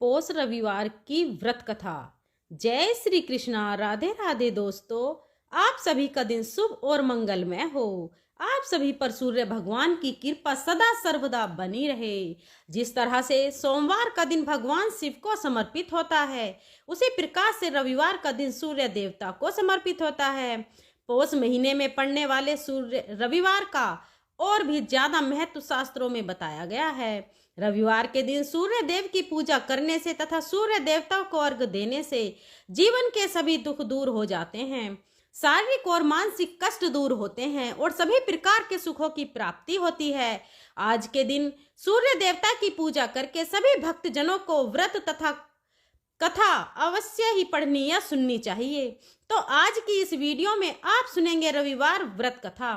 पौष रविवार की व्रत कथा। जय श्री कृष्णा। राधे राधे दोस्तों, आप सभी का दिन शुभ और मंगलमय हो। आप सभी पर सूर्य भगवान की कृपा सदा सर्वदा बनी रहे। जिस तरह से सोमवार का दिन भगवान शिव को समर्पित होता है, उसी प्रकार से रविवार का दिन सूर्य देवता को समर्पित होता है। पौष महीने में पड़ने वाले सूर्य रविवार का और भी ज्यादा महत्व शास्त्रों में बताया गया है। रविवार के दिन सूर्य देव की पूजा करने से तथा सूर्य देवता को अर्घ देने से जीवन के सभी दुख दूर हो जाते हैं, शारीरिक और मानसिक कष्ट दूर होते हैं और सभी प्रकार के सुखों की प्राप्ति होती है। आज के दिन सूर्य देवता की पूजा करके सभी भक्तजनों को व्रत तथा कथा अवश्य ही पढ़नी या सुननी चाहिए। तो आज की इस वीडियो में आप सुनेंगे रविवार व्रत कथा।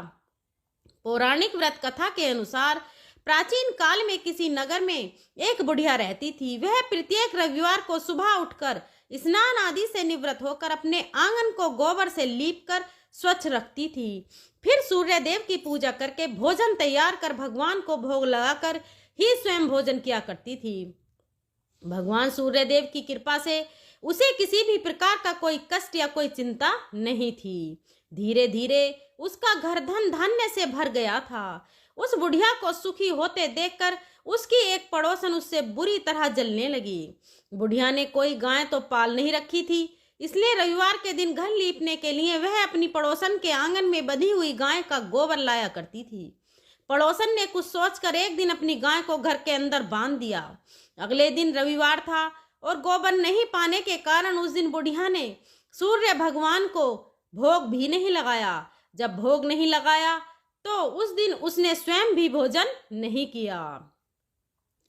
पौराणिक व्रत कथा के अनुसार प्राचीन काल में किसी नगर में एक बुढ़िया रहती थी। वह प्रत्येक रविवार को सुबह उठकर स्नान आदि से निवृत्त होकर अपने आंगन को गोबर से लीपकर स्वच्छ रखती थी। फिर सूर्य देव की पूजा करके भोजन तैयार कर भगवान को भोग लगाकर ही स्वयं भोजन किया करती थी। भगवान सूर्य देव की कृपा से उसे किसी भी प्रकार का कोई कष्ट या कोई चिंता नहीं थी। धीरे धीरे उसका घर धन धान्य से भर गया था। उस बुढ़िया को सुखी होते देखकर उसकी एक पड़ोसन उससे बुरी तरह जलने लगी। बुढ़िया ने कोई गाय तो पाल नहीं रखी थी, इसलिए रविवार के दिन घर लीपने के लिए वह अपनी पड़ोसन के आंगन में बंधी हुई गाय का गोबर लाया करती थी। पड़ोसन ने कुछ सोचकर एक दिन अपनी गाय को घर के अंदर बांध दिया। अगले दिन रविवार था और गोबर नहीं पाने के कारण उस दिन बुढ़िया ने सूर्य भगवान को भोग भी नहीं लगाया। जब भोग नहीं लगाया तो उस दिन उसने स्वयं भी भोजन नहीं किया।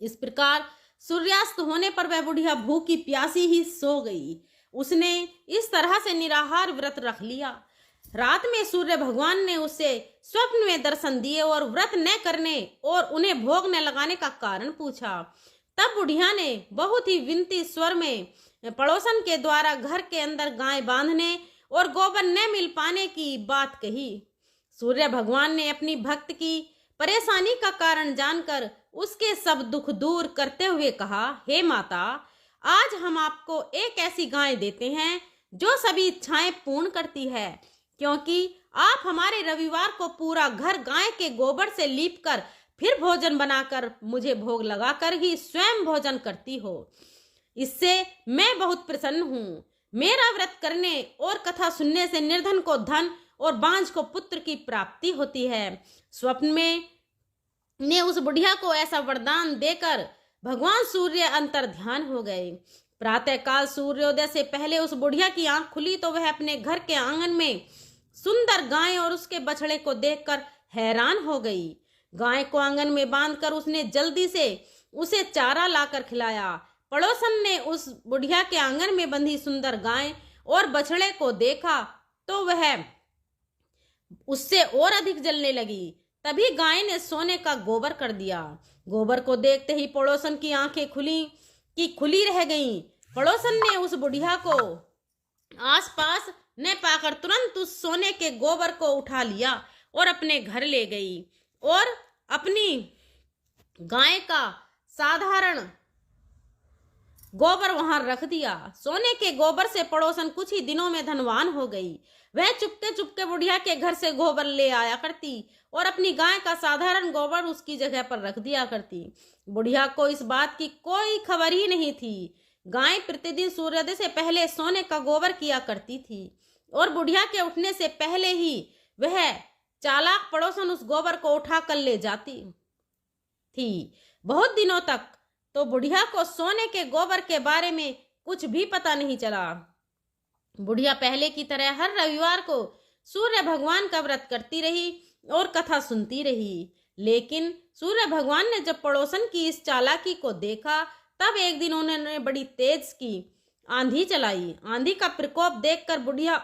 इस प्रकार सूर्यास्त होने पर वह बुढ़िया भूखी प्यासी ही सो गई। उसने इस तरह से निराहार व्रत रख लिया। रात में सूर्य भगवान ने उसे स्वप्न में दर्शन दिए और व्रत न करने और उन्हें भोग न लगाने का कारण पूछा। तब बुढ़िया ने बहुत ही विनती स्वर में पड़ोसन के द्वारा घर के अंदर गाय बांधने और गोबर न मिल पाने की बात कही। सूर्य भगवान ने अपनी भक्त की परेशानी का कारण जानकर उसके सब दुख दूर करते हुए कहा, हे माता, आज हम आपको एक ऐसी गाय देते हैं जो सभी इच्छाएं पूर्ण करती है, क्योंकि आप हमारे रविवार को पूरा घर गाय के गोबर से लीपकर फिर भोजन बनाकर मुझे भोग लगाकर ही स्वयं भोजन करती हो। इससे मैं बहुत प्रसन्न हूँ। मेरा व्रत करने और कथा सुनने से निर्धन को धन और बांझ को पुत्र की प्राप्ति होती है। स्वप्न में ने उस बुढ़िया को ऐसा वरदान देकर भगवान सूर्य अंतर ध्यान हो गए। प्रातःकाल सूर्योदय से पहले उस बुढ़िया की आंख खुली तो वह अपने घर के आंगन में सुंदर गाय और उसके बछड़े को देखकर हैरान हो गई। गाय को आंगन में बांधकर उसने जल्दी से उसे चारा लाकर खिलाया। पड़ोसन ने उस बुढ़िया के आंगन में बंधी सुंदर गाय और बछड़े को देखा तो वह उससे और अधिक जलने लगी। तभी गाय ने सोने का गोबर कर दिया। गोबर को देखते ही पड़ोसन की आंखें खुली रह गईं। पड़ोसन ने उस बुढ़िया को आसपास न पाकर तुरंत उस सोने के गोबर को उठा लिया और अपने घर ले गई और अपनी गाय का साधारण गोबर वहां रख दिया। सोने के गोबर से पड़ोसन कुछ ही दिनों में धनवान हो गई। वह चुपके चुपके बुढ़िया के घर से गोबर ले आया करती और अपनी गाय का साधारण गोबर उसकी जगह पर रख दिया करती। बुढ़िया को इस बात की कोई खबर ही नहीं थी। गाय प्रतिदिन सूर्योदय से पहले सोने का गोबर किया करती थी और बुढ़िया के उठने से पहले ही वह चालाक पड़ोसन उस गोबर को उठा कर ले जाती थी। बहुत दिनों तक तो बुढ़िया को सोने के गोबर के बारे में कुछ भी पता नहीं चला। बुढ़िया पहले की तरह हर रविवार को सूर्य भगवान का व्रत करती रही और कथा सुनती रही। लेकिन सूर्य भगवान ने जब पड़ोसन की इस चालाकी को देखा तब एक दिन उन्होंने बड़ी तेज की आंधी चलाई। आंधी का प्रकोप देखकर बुढ़िया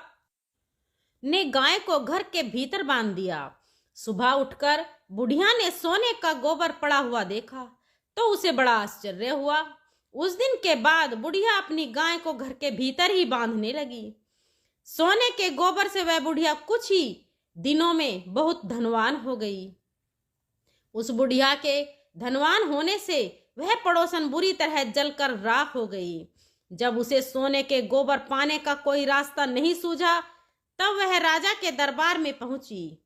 ने गाय को घर के भीतर बांध दिया। सुबह उठकर बुढ़िया ने सोने का गोबर पड़ा हुआ देखा तो उसे बड़ा आश्चर्य हुआ। उस दिन के बाद बुढ़िया अपनी गाय को घर के भीतर ही बांधने लगी। सोने के गोबर से वह बुढ़िया कुछ ही दिनों में बहुत धनवान हो गई। उस बुढ़िया के धनवान होने से वह पड़ोसन बुरी तरह जलकर राख हो गई। जब उसे सोने के गोबर पाने का कोई रास्ता नहीं सूझा, तब वह राजा के दरबार में पहुंची।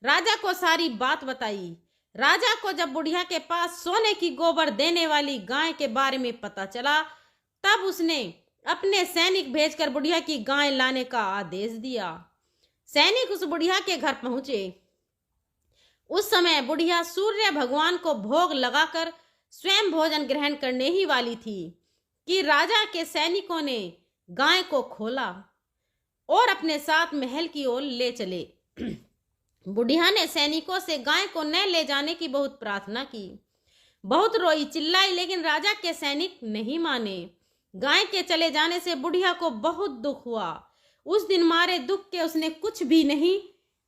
राजा को सारी बात बताई। राजा को जब बुढ़िया के पास सोने की गोबर देने वाली गाय के बारे में पता चला, तब उसने अपने सैनिक भेजकर बुढ़िया की गाय लाने का आदेश दिया। सैनिक उस बुढ़िया के घर पहुंचे। उस समय बुढ़िया सूर्य भगवान को भोग लगाकर स्वयं भोजन ग्रहण करने ही वाली थी कि राजा के सैनिकों ने गाय को खोला और अपने साथ महल की ओर ले चले। बुढ़िया ने सैनिकों से गाय को न ले जाने की बहुत प्रार्थना की, बहुत रोई चिल्लाई, लेकिन राजा के सैनिक नहीं माने। गाय के चले जाने से बुढ़िया को बहुत दुख हुआ। उस दिन मारे दुख के उसने कुछ भी नहीं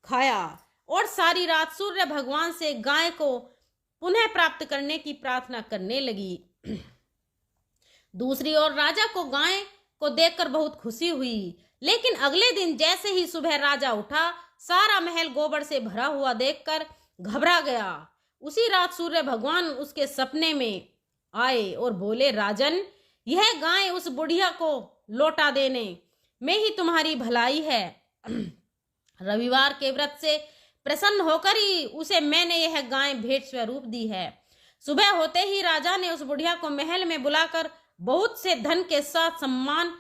खाया और सारी रात सूर्य भगवान से गाय को पुनः प्राप्त करने की प्रार्थना करने लगी। दूसरी ओर राजा को गाय को देखकर बहुत खुशी हुई, लेकिन अगले दिन जैसे ही सुबह राजा उठा, सारा महल गोबर से भरा हुआ देखकर घबरा गया। उसी रात सूर्य भगवान उसके सपने में आए और बोले, राजन, यह गाय उस बुढ़िया को लौटा देने में ही तुम्हारी भलाई है। रविवार के व्रत से प्रसन्न होकर ही उसे मैंने यह गाय भेंट स्वरूप दी है। सुबह होते ही राजा ने उस बुढ़िया को महल में बुलाकर बहुत से धन के साथ सम्मान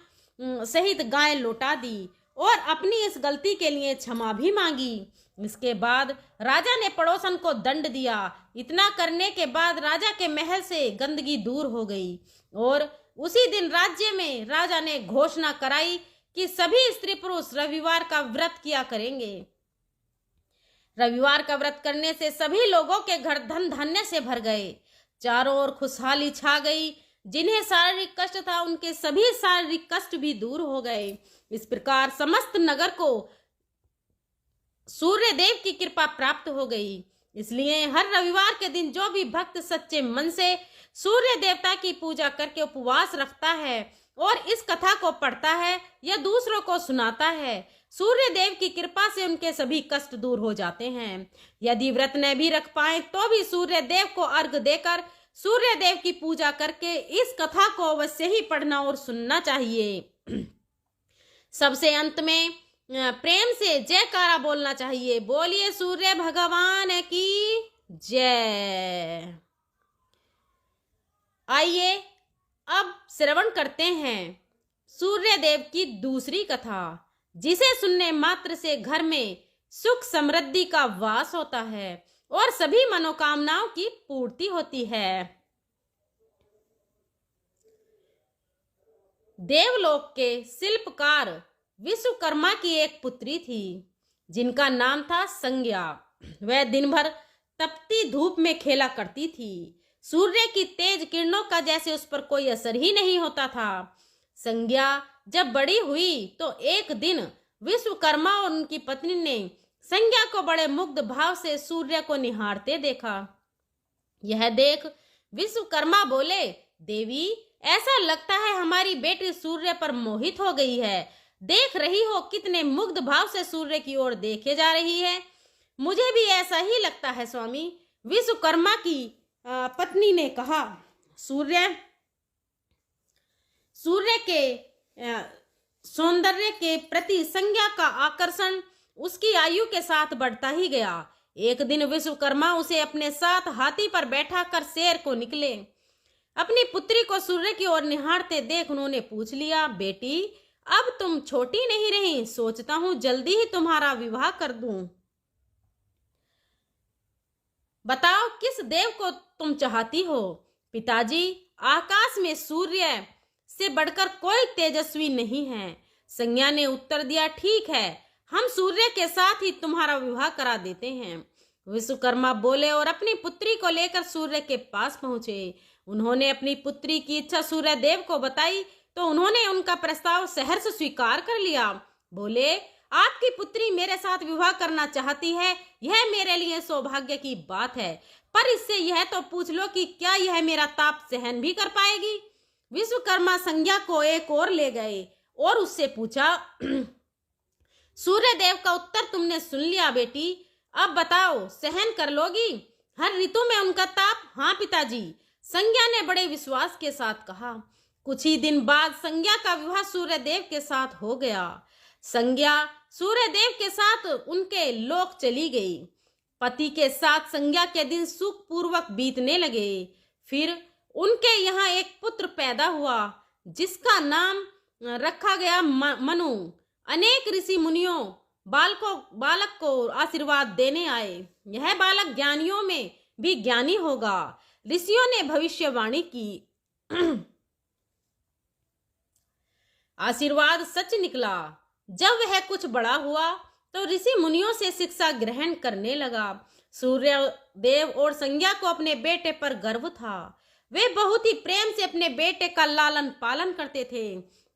सहित गाय लौटा दी और अपनी इस गलती के लिए क्षमा भी मांगी। इसके बाद राजा ने पड़ोसन को दंड दिया। इतना करने के बाद राजा के महल से गंदगी दूर हो गई और उसी दिन राज्य में राजा ने घोषणा कराई कि सभी स्त्री पुरुष रविवार का व्रत किया करेंगे। रविवार का व्रत करने से सभी लोगों के घर धन धान्य से भर गए। चारों ओर खुशहाली छा गई। जिन्हें शारीरिक कष्ट था, उनके सभी शारीरिक कष्ट भी दूर हो गए। इस प्रकार समस्त नगर को सूर्य देव की कृपा प्राप्त हो गई। इसलिए हर रविवार के दिन जो भी भक्त सच्चे मन से सूर्य देवता की पूजा करके उपवास रखता है और इस कथा को पढ़ता है या दूसरों को सुनाता है, सूर्य देव की कृपा से उनके सभी कष्ट दूर हो जाते हैं। यदि व्रत न भी रख पाए तो भी सूर्य देव को अर्घ देकर सूर्य देव की पूजा करके इस कथा को अवश्य ही पढ़ना और सुनना चाहिए। सबसे अंत में प्रेम से जयकारा बोलना चाहिए। बोलिए सूर्य भगवान की जय। आइए अब श्रवण करते हैं सूर्य देव की दूसरी कथा, जिसे सुनने मात्र से घर में सुख समृद्धि का वास होता है और सभी मनोकामनाओं की पूर्ति होती है। देवलोक के शिल्पकार विश्वकर्मा की एक पुत्री थी, जिनका नाम था संज्ञा। वह दिन भर तपती धूप में खेला करती थी। सूर्य की तेज किरणों का जैसे उस पर कोई असर ही नहीं होता था। संज्ञा जब बड़ी हुई तो एक दिन विश्वकर्मा और उनकी पत्नी ने संज्ञा को बड़े मुग्ध भाव से सूर्य को निहारते देखा। यह देख विश्वकर्मा बोले, देवी, ऐसा लगता है हमारी बेटी सूर्य पर मोहित हो गई है। देख रही हो कितने मुग्ध भाव से सूर्य की ओर देखे जा रही है। मुझे भी ऐसा ही लगता है स्वामी, विश्वकर्मा की पत्नी ने कहा। सूर्य के सौंदर्य के प्रति संज्ञा का आकर्षण उसकी आयु के साथ बढ़ता ही गया। एक दिन विश्वकर्मा उसे अपने साथ हाथी पर बैठा कर सैर को निकले। अपनी पुत्री को सूर्य की ओर निहारते देख उन्होंने पूछ लिया, बेटी, अब तुम छोटी नहीं रही, सोचता हूं जल्दी ही तुम्हारा विवाह कर दूं। बताओ किस देव को तुम चाहती हो? पिताजी, आकाश में सूर्य से बढ़कर कोई तेजस्वी नहीं है। संज्ञा ने उत्तर दिया, ठीक है, हम सूर्य के साथ ही तुम्हारा विवाह करा देते हैं। विश्वकर्मा बोले और अपनी पुत्री को लेकर सूर्य के पास पहुंचे। उन्होंने अपनी पुत्री की इच्छा सूर्य देव को बताई तो उन्होंने उनका प्रस्ताव सहर्ष स्वीकार कर लिया। बोले, आपकी पुत्री मेरे साथ विवाह करना चाहती है, यह मेरे लिए सौभाग्य की बात है, पर इससे यह तो पूछ लो कि क्या यह मेरा ताप सहन भी कर पाएगी। विश्वकर्मा संज्ञा को एक और ले गए और उससे पूछा, सूर्य देव का उत्तर तुमने सुन लिया बेटी, अब बताओ सहन कर लोगी हर ऋतु में उनका ताप? हाँ पिताजी, संज्ञा ने बड़े विश्वास के साथ कहा। कुछ ही दिन बाद संज्ञा का विवाह सूर्यदेव के साथ हो गया। संज्ञा सूर्यदेव के साथ उनके लोक चली गई। पति के साथ संज्ञा के दिन सुखपूर्वक बीतने लगे। फिर उनके यहाँ एक पुत्र पैदा हुआ जिसका नाम रखा गया मनु। अनेक ऋषि मुनियों बालक को आशीर्वाद देने आए। यह बालक ज्ञानियों में भी ज्ञानी होगा। ऋषियों ने भविष्यवाणी की। आशीर्वाद सच निकला। जब वह कुछ बड़ा हुआ तो ऋषि मुनियों से शिक्षा ग्रहण करने लगा। सूर्यदेव और संज्ञा को अपने बेटे पर गर्व था। वे बहुत ही प्रेम से अपने बेटे का लालन पालन करते थे।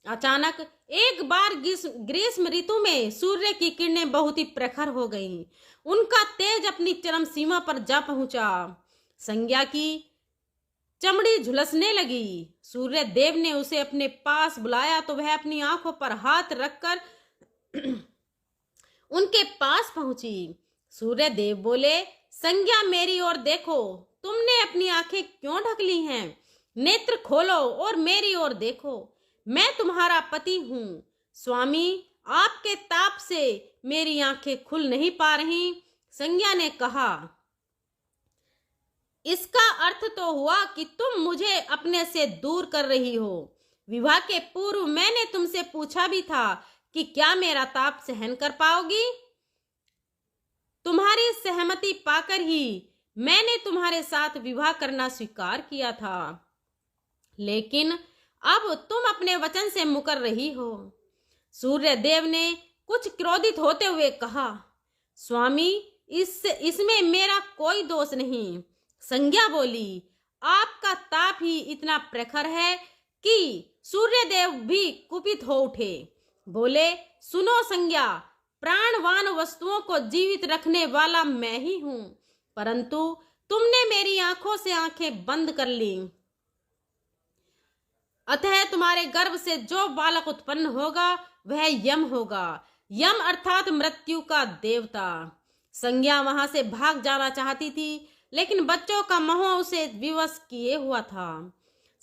अचानक एक बार ग्रीष्म ऋतु में सूर्य की किरणें बहुत ही प्रखर हो गईं। उनका तेज अपनी चरम सीमा पर जा पहुंचा। संज्ञा की चमड़ी झुलसने लगी। सूर्य देव ने उसे अपने पास बुलाया तो वह अपनी आंखों पर हाथ रखकर उनके पास पहुंची। सूर्य देव बोले, संज्ञा मेरी ओर देखो। तुमने अपनी आंखें क्यों ढक ली हैं? नेत्र खोलो और मेरी ओर देखो। मैं तुम्हारा पति हूं। स्वामी, आपके ताप से मेरी आंखें खुल नहीं पा रही। संज्ञा ने कहा, इसका अर्थ तो हुआ कि तुम मुझे अपने से दूर कर रही हो। विवाह के पूर्व मैंने तुमसे पूछा भी था कि क्या मेरा ताप सहन कर पाओगी? तुम्हारी सहमति पाकर ही मैंने तुम्हारे साथ विवाह करना स्वीकार किया था, लेकिन अब तुम अपने वचन से मुकर रही हो। सूर्यदेव ने कुछ क्रोधित होते हुए कहा, स्वामी, इसमें मेरा कोई दोष नहीं। संज्ञा बोली, आपका ताप ही इतना प्रखर है कि सूर्यदेव भी कुपित हो उठे। बोले, सुनो संज्ञा, प्राणवान वस्तुओं को जीवित रखने वाला मैं ही हूं, परंतु तुमने मेरी आंखों से आंखें बंद कर ली। अतः तुम्हारे गर्भ से जो बालक उत्पन्न होगा वह यम होगा। यम अर्थात मृत्यु का देवता। संज्ञा वहां से भाग जाना चाहती थी, लेकिन बच्चों का मोह उसे विवश किए हुआ था।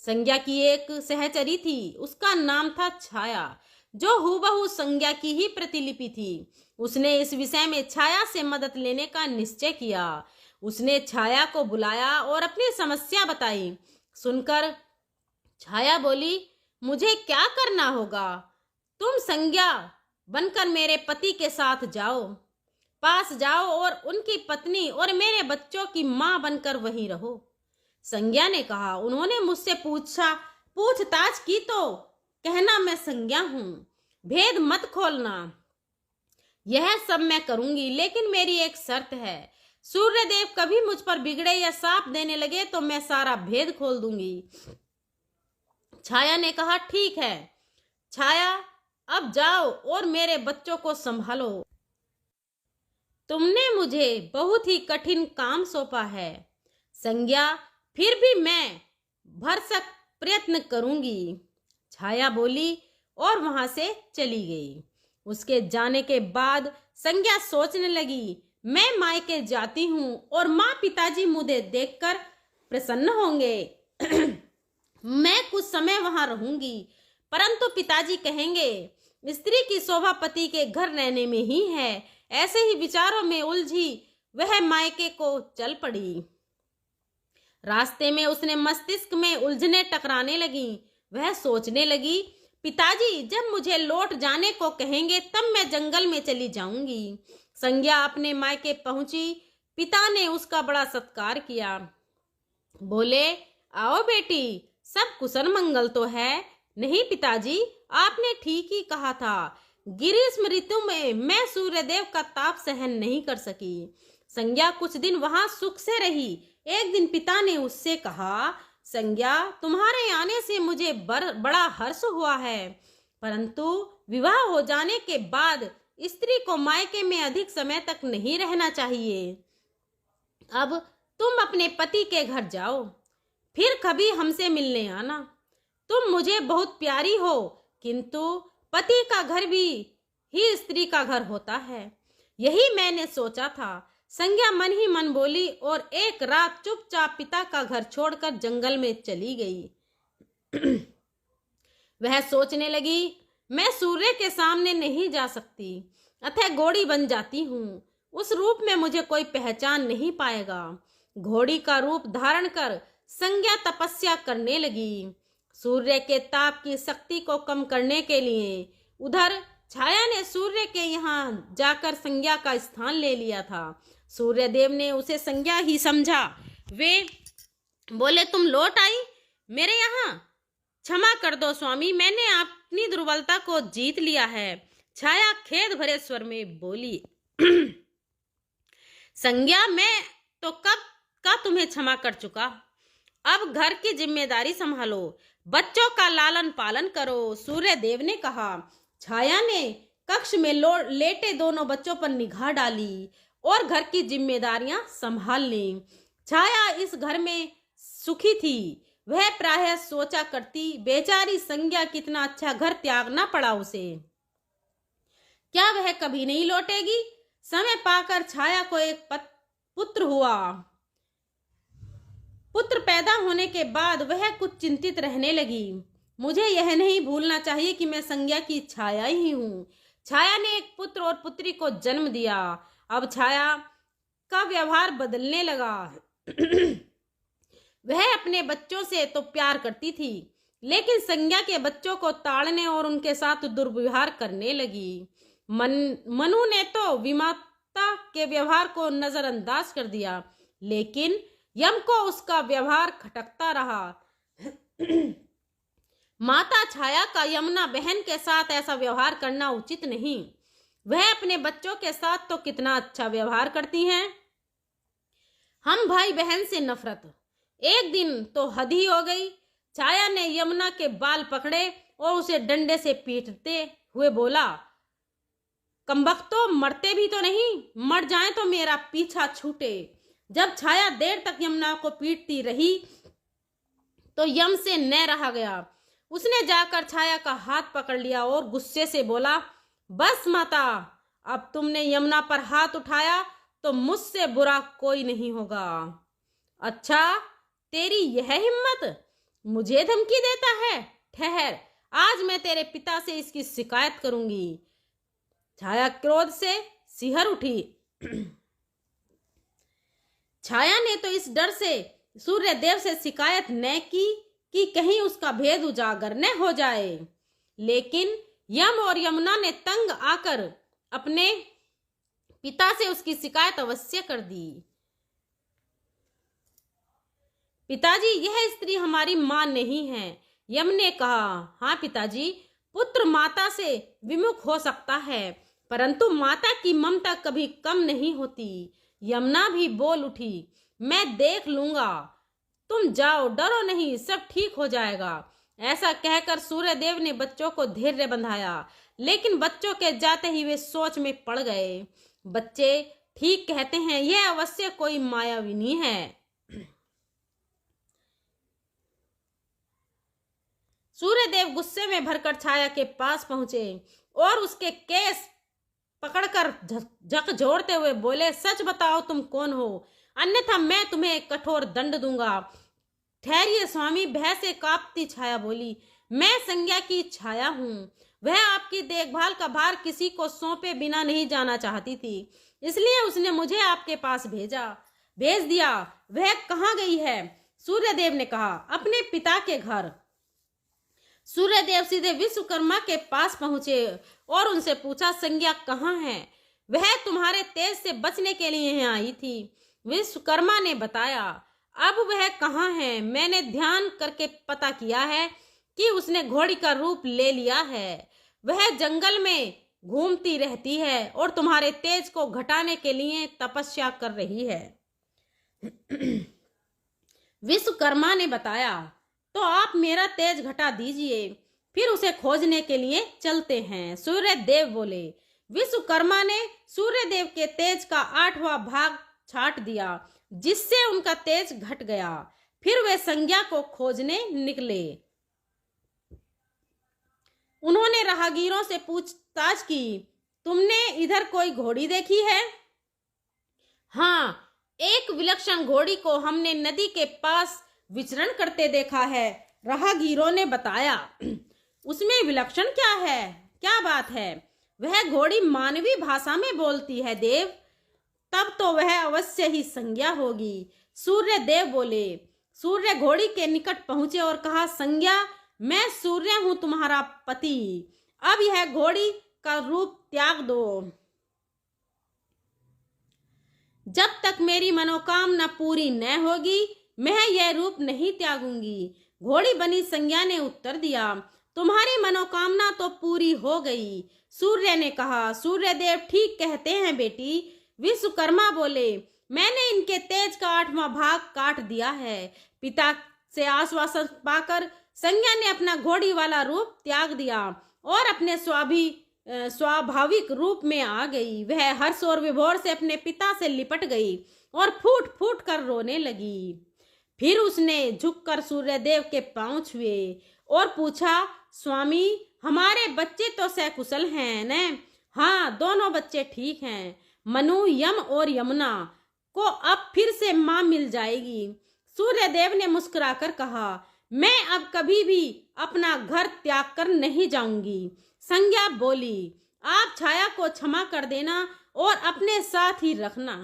संज्ञा की एक सहचरी थी, उसका नाम था छाया, जो हूबहू संज्ञा की ही प्रतिलिपि थी। उसने इस विषय में छाया से मदद लेने का निश्चय किया। उसने छाया को बुलाया और अपनी समस्या बताई। सुनकर छाया बोली, मुझे क्या करना होगा? तुम संज्ञा बनकर मेरे पति के साथ पास जाओ और उनकी पत्नी और मेरे बच्चों की मां बनकर वहीं रहो। संज्ञा ने कहा, उन्होंने मुझसे पूछताछ की तो कहना मैं संज्ञा हूं, भेद मत खोलना। यह सब मैं करूंगी, लेकिन मेरी एक शर्त है। सूर्यदेव कभी मुझ पर बिगड़े या साप देने लगे तो मैं सारा भेद खोल दूंगी। छाया ने कहा, ठीक है छाया, अब जाओ और मेरे बच्चों को संभालो। तुमने मुझे बहुत ही कठिन काम सौंपा है संज्ञा, फिर भी मैं भरसक प्रयत्न करूंगी। छाया बोली और वहां से चली गई। उसके जाने के बाद संज्ञा सोचने लगी, मैं मायके जाती हूं और माँ पिताजी मुझे देखकर प्रसन्न होंगे। मैं कुछ समय वहां रहूंगी, परंतु पिताजी कहेंगे, स्त्री की शोभा पति के घर रहने में ही है। ऐसे ही विचारों में उलझी वह मायके को चल पड़ी। रास्ते में उसने मस्तिष्क में उलझने टकराने लगी। वह सोचने लगी, पिताजी जब मुझे लौट जाने को कहेंगे तब मैं जंगल में चली जाऊंगी। संज्ञा अपने मायके पहुंची। पिता ने उसका बड़ा सत्कार किया। बोले, आओ बेटी, सब कुशल मंगल तो है? नहीं पिताजी, आपने ठीक ही कहा था। ग्रीष्म ऋतु में मैं सूर्यदेव का ताप सहन नहीं कर सकी। संज्ञा कुछ दिन वहां सुख से रही। एक दिन पिता ने उससे कहा, संज्ञा, तुम्हारे आने से मुझे बड़ा हर्ष हुआ है, परंतु विवाह हो जाने के बाद स्त्री को मायके में अधिक समय तक नहीं रहना चाहिए। अब तुम अपने पति के घर जाओ, फिर कभी हमसे मिलने आना। तुम मुझे बहुत प्यारी हो, किंतु पति का घर भी ही स्त्री का घर होता है। यही मैंने सोचा था। संज्ञा मन ही मन बोली और एक रात चुपचाप पिता का घर छोड़कर जंगल में चली गई। वह सोचने लगी, मैं सूर्य के सामने नहीं जा सकती, अतः घोड़ी बन जाती हूँ। उस रूप में मुझे कोई पहचान नहीं पाएगा। घोड़ी का रूप धारण कर संज्ञा तपस्या करने लगी। सूर्य के ताप की शक्ति को कम करने के लिए उधर छाया ने सूर्य के यहाँ जाकर संज्ञा का स्थान ले लिया था। सूर्य देव ने उसे संज्ञा ही समझा। वे बोले, तुम लौट आई मेरे यहाँ? क्षमा कर दो स्वामी, मैंने अपनी दुर्बलता को जीत लिया है। छाया खेद भरे स्वर में बोली, संज्ञा मैं तो कब का तुम्हें क्षमा कर चुका। अब घर की जिम्मेदारी संभालो, बच्चों का लालन पालन करो। सूर्य देव ने कहा। छाया ने कक्ष में लेटे दोनों बच्चों पर निगाह डाली और घर की जिम्मेदारियां संभाल ली। छाया इस घर में सुखी थी। वह प्रायः सोचा करती, बेचारी संज्ञा कितना अच्छा घर त्यागना पड़ा उसे। क्या वह कभी नहीं लौटेगी? समय पाकर छाया को एक पुत्र हुआ। पुत्र पैदा होने के बाद वह कुछ चिंतित रहने लगी। मुझे यह नहीं भूलना चाहिए कि मैं संज्ञा की छाया ही हूँ। छाया ने एक पुत्र और पुत्री को जन्म दिया। अब छाया का व्यवहार बदलने लगा। वह अपने बच्चों से तो प्यार करती थी, लेकिन संज्ञा के बच्चों को ताड़ने और उनके साथ दुर्व्यवहार करने लगी। मनु ने तो विमाता के व्यवहार को नजरअंदाज कर दिया, लेकिन यम को उसका व्यवहार खटकता रहा। माता छाया का यमुना बहन के साथ ऐसा व्यवहार करना उचित नहीं। वह अपने बच्चों के साथ तो कितना अच्छा व्यवहार करती हैं। हम भाई बहन से नफरत। एक दिन तो हद ही हो गई। छाया ने यमुना के बाल पकड़े और उसे डंडे से पीटते हुए बोला, कमबख्तो, मरते भी तो नहीं, मर जाएं तो मेरा पीछा छूटे। जब छाया देर तक यमुना को पीटती रही तो यम से न रहा गया। उसने जाकर छाया का हाथ पकड़ लिया और गुस्से से बोला, बस माता, अब तुमने यमुना पर हाथ उठाया तो मुझसे बुरा कोई नहीं होगा। अच्छा, तेरी यह हिम्मत, मुझे धमकी देता है? ठहर, आज मैं तेरे पिता से इसकी शिकायत करूंगी। छाया क्रोध से सिहर उठी। छाया ने तो इस डर से सूर्य देव से शिकायत न की कि कहीं उसका भेद उजागर न हो जाए, लेकिन यम और यमुना ने तंग आकर अपने पिता से उसकी शिकायत अवश्य कर दी। पिताजी, यह स्त्री हमारी मां नहीं है। यम ने कहा, हाँ पिताजी, पुत्र माता से विमुख हो सकता है, परंतु माता की ममता कभी कम नहीं होती। यमुना भी बोल उठी, मैं देख लूंगा, तुम जाओ, डरो नहीं, सब ठीक हो जाएगा। ऐसा कहकर सूर्यदेव ने बच्चों को धैर्य बंधाया, लेकिन बच्चों के जाते ही वे सोच में पड़ गए। बच्चे ठीक कहते हैं, यह अवश्य कोई मायाविनी है। सूर्यदेव गुस्से में भरकर छाया के पास पहुंचे और उसके केस पकड़कर झकझोरते हुए बोले, सच बताओ तुम कौन हो, अन्यथा मैं तुम्हें एक कठोर दंड दूंगा। ठहरिए स्वामी, भय से कांपती छाया बोली, मैं संज्ञा की छाया हूँ। वह आपकी देखभाल का भार किसी को सौंपे बिना नहीं जाना चाहती थी, इसलिए उसने मुझे आपके पास भेज दिया। वह कहाँ गई है? सूर्यदेव ने कहा, अपने पिता के घर। सूर्यदेव सीधे विश्वकर्मा के पास पहुंचे और उनसे पूछा, संज्ञा कहाँ है? वह तुम्हारे तेज से बचने के लिए यहाँ आई थी। विश्वकर्मा ने बताया, अब वह कहाँ है? मैंने ध्यान करके पता किया है कि उसने घोड़ी का रूप ले लिया है। वह जंगल में घूमती रहती है और तुम्हारे तेज को घटाने के लिए तपस्या कर रही है। विश्वकर्मा ने बताया, तो आप मेरा तेज घटा दीजिए, फिर उसे खोजने के लिए चलते हैं। सूर्यदेव बोले। विश्वकर्मा ने सूर्यदेव के तेज का 8वां भाग छाट दिया, जिससे उनका तेज घट गया। फिर वे संज्ञा को खोजने निकले। उन्होंने राहगीरों से पूछताछ की, तुमने इधर कोई घोड़ी देखी है? हाँ, एक विलक्षण घोड़ी को हमने नदी के पास विचरण करते देखा है, राहगीरों ने बताया। उसमें विलक्षण क्या है? क्या बात है? वह घोड़ी मानवी भाषा में बोलती है देव। तब तो वह अवश्य ही संज्ञा होगी। सूर्य देव बोले। सूर्य घोड़ी के निकट पहुंचे और कहा, संज्ञा, मैं सूर्य हूं, तुम्हारा पति। अब यह घोड़ी का रूप त्याग दो। जब तक मेरी मनोकामना पूरी न होगी, मैं यह रूप नहीं त्यागूंगी। घोड़ी बनी संज्ञा ने उत्तर दिया, तुम्हारी मनोकामना तो पूरी हो गई। सूर्य ने कहा, सूर्यदेव ठीक कहते हैं बेटी। विश्वकर्मा बोले, मैंने इनके तेज का 8वां भाग काट दिया है। पिता से आश्वासन पाकर संज्ञा ने अपना घोड़ी वाला रूप त्याग दिया और अपने स्वाभाविक रूप में आ गई। वह हर्ष और विभोर से अपने पिता से लिपट गई और फूट फूट कर रोने लगी। फिर उसने झुककर सूर्यदेव के पांव छुए और पूछा, स्वामी, हमारे बच्चे तो सकुशल हैं न? हाँ, दोनों बच्चे ठीक हैं। मनु, यम और यमुना को अब फिर से मां मिल जाएगी। सूर्यदेव ने मुस्कुराकर कहा, मैं अब कभी भी अपना घर त्याग कर नहीं जाऊंगी। संज्ञा बोली, आप छाया को क्षमा कर देना और अपने साथ ही रखना।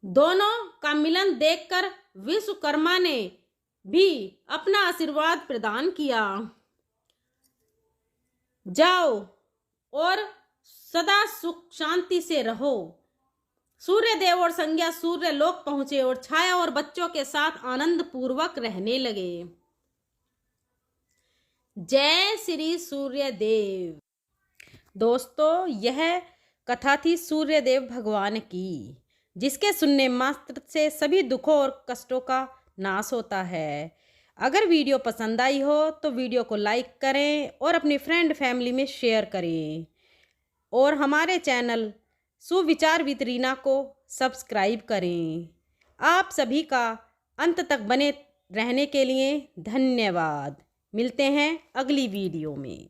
दोनों का मिलन देखकर विश्वकर्मा ने भी अपना आशीर्वाद प्रदान किया। जाओ और सदा सुख शांति से रहो। सूर्यदेव और संज्ञा सूर्य लोक पहुंचे और छाया और बच्चों के साथ आनंद पूर्वक रहने लगे। जय श्री सूर्यदेव। दोस्तों, यह कथा थी सूर्यदेव भगवान की, जिसके सुनने मात्र से सभी दुखों और कष्टों का नाश होता है। अगर वीडियो पसंद आई हो तो वीडियो को लाइक करें और अपनी फ्रेंड फैमिली में शेयर करें और हमारे चैनल सुविचार विद रीना को सब्सक्राइब करें। आप सभी का अंत तक बने रहने के लिए धन्यवाद। मिलते हैं अगली वीडियो में।